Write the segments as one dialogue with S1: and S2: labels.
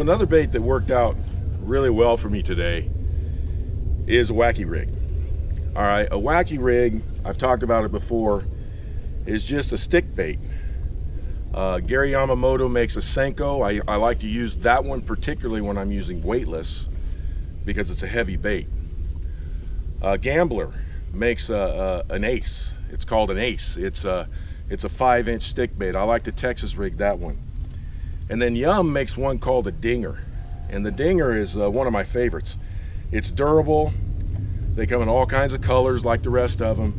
S1: So another bait that worked out really well for me today is a Wacky Rig. All right, a Wacky Rig, I've talked about it before, is just a stick bait. Gary Yamamoto makes a Senko. I like to use that one particularly when I'm using weightless because it's a heavy bait. Gambler makes an Ace. It's called an Ace. It's a 5-inch stick bait. I like to Texas rig that one. And then Yum makes one called a Dinger. And the Dinger is one of my favorites. It's durable. They come in all kinds of colors like the rest of them.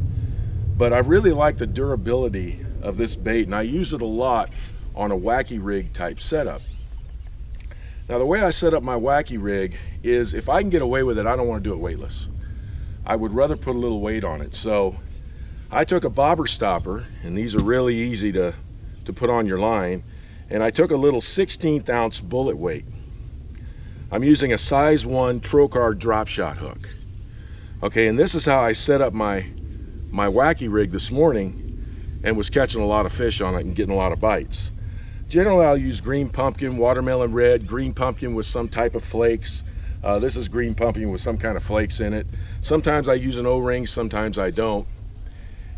S1: But I really like the durability of this bait, and I use it a lot on a Wacky Rig type setup. Now the way I set up my Wacky Rig is if I can get away with it, I don't want to do it weightless. I would rather put a little weight on it. So I took a bobber stopper, and these are really easy to put on your line, and I took a little 16th ounce bullet weight. I'm using a size 1 Trokar drop shot hook. Okay, and this is how I set up my Wacky Rig this morning and was catching a lot of fish on it and getting a lot of bites. Generally I'll use green pumpkin, watermelon red, green pumpkin with some type of flakes. This is green pumpkin with some kind of flakes in it. Sometimes I use an O-ring, sometimes I don't.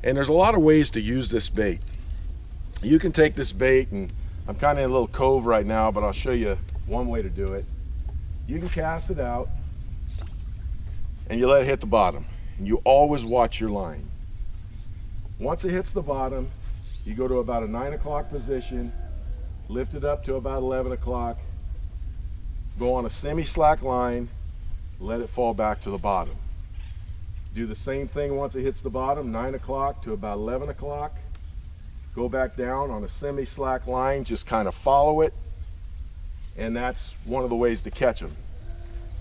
S1: And there's a lot of ways to use this bait. You can take this bait, and I'm kind of in a little cove right now, but I'll show you one way to do it. You can cast it out and you let it hit the bottom. And you always watch your line. Once it hits the bottom, you go to about a 9 o'clock position, lift it up to about 11 o'clock, go on a semi-slack line, let it fall back to the bottom. Do the same thing once it hits the bottom, 9 o'clock to about 11 o'clock. Go back down on a semi-slack line, just kind of follow it, and that's one of the ways to catch them.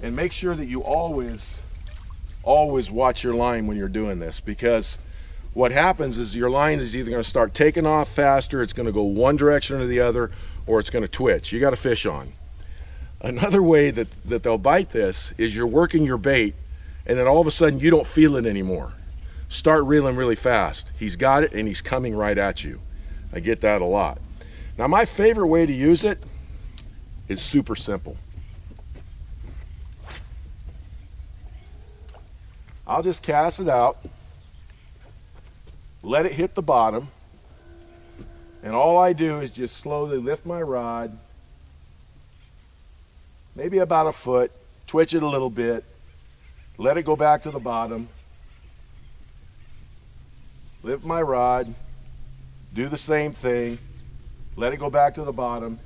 S1: And make sure that you always watch your line when you're doing this, because what happens is your line is either going to start taking off faster, it's going to go one direction or the other, or it's going to twitch. You got a fish on. Another way that they'll bite this is you're working your bait, and then all of a sudden you don't feel it anymore. Start reeling really fast. He's got it and he's coming right at you. I get that a lot. Now my favorite way to use it is super simple. I'll just cast it out, let it hit the bottom, and all I do is just slowly lift my rod, maybe about a foot, twitch it a little bit, let it go back to the bottom, lift my rod, do the same thing, let it go back to the bottom,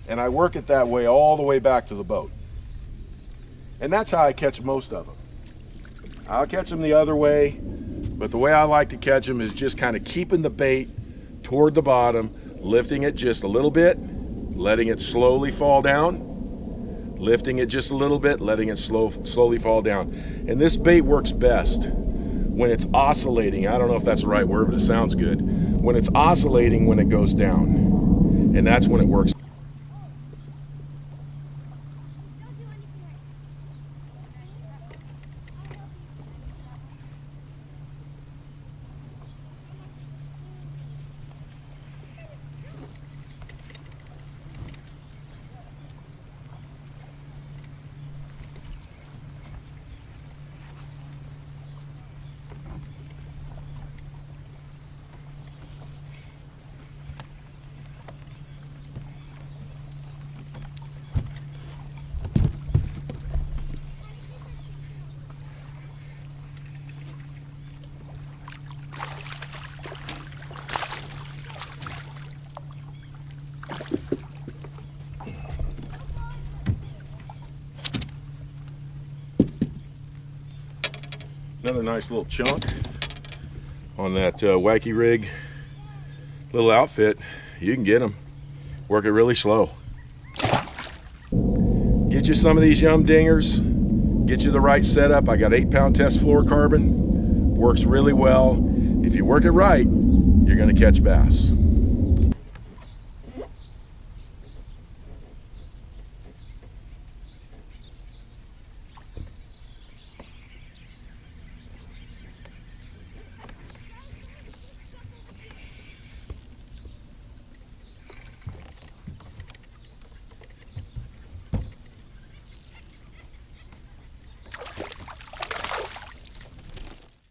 S1: and I work it that way all the way back to the boat. And that's how I catch most of them. I'll catch them the other way, but the way I like to catch them is just kind of keeping the bait toward the bottom, lifting it just a little bit, letting it slowly fall down, lifting it just a little bit, letting it slowly fall down. And this bait works best when it's oscillating. I don't know if that's the right word, but it sounds good. When it's oscillating when it goes down, and that's when it works. Another nice little chunk on that Wacky Rig little outfit. You can get them. Work it really slow. Get you some of these Yum Dingers. Get you the right setup. I got 8-pound test fluorocarbon. Works really well. If you work it right, you're going to catch bass.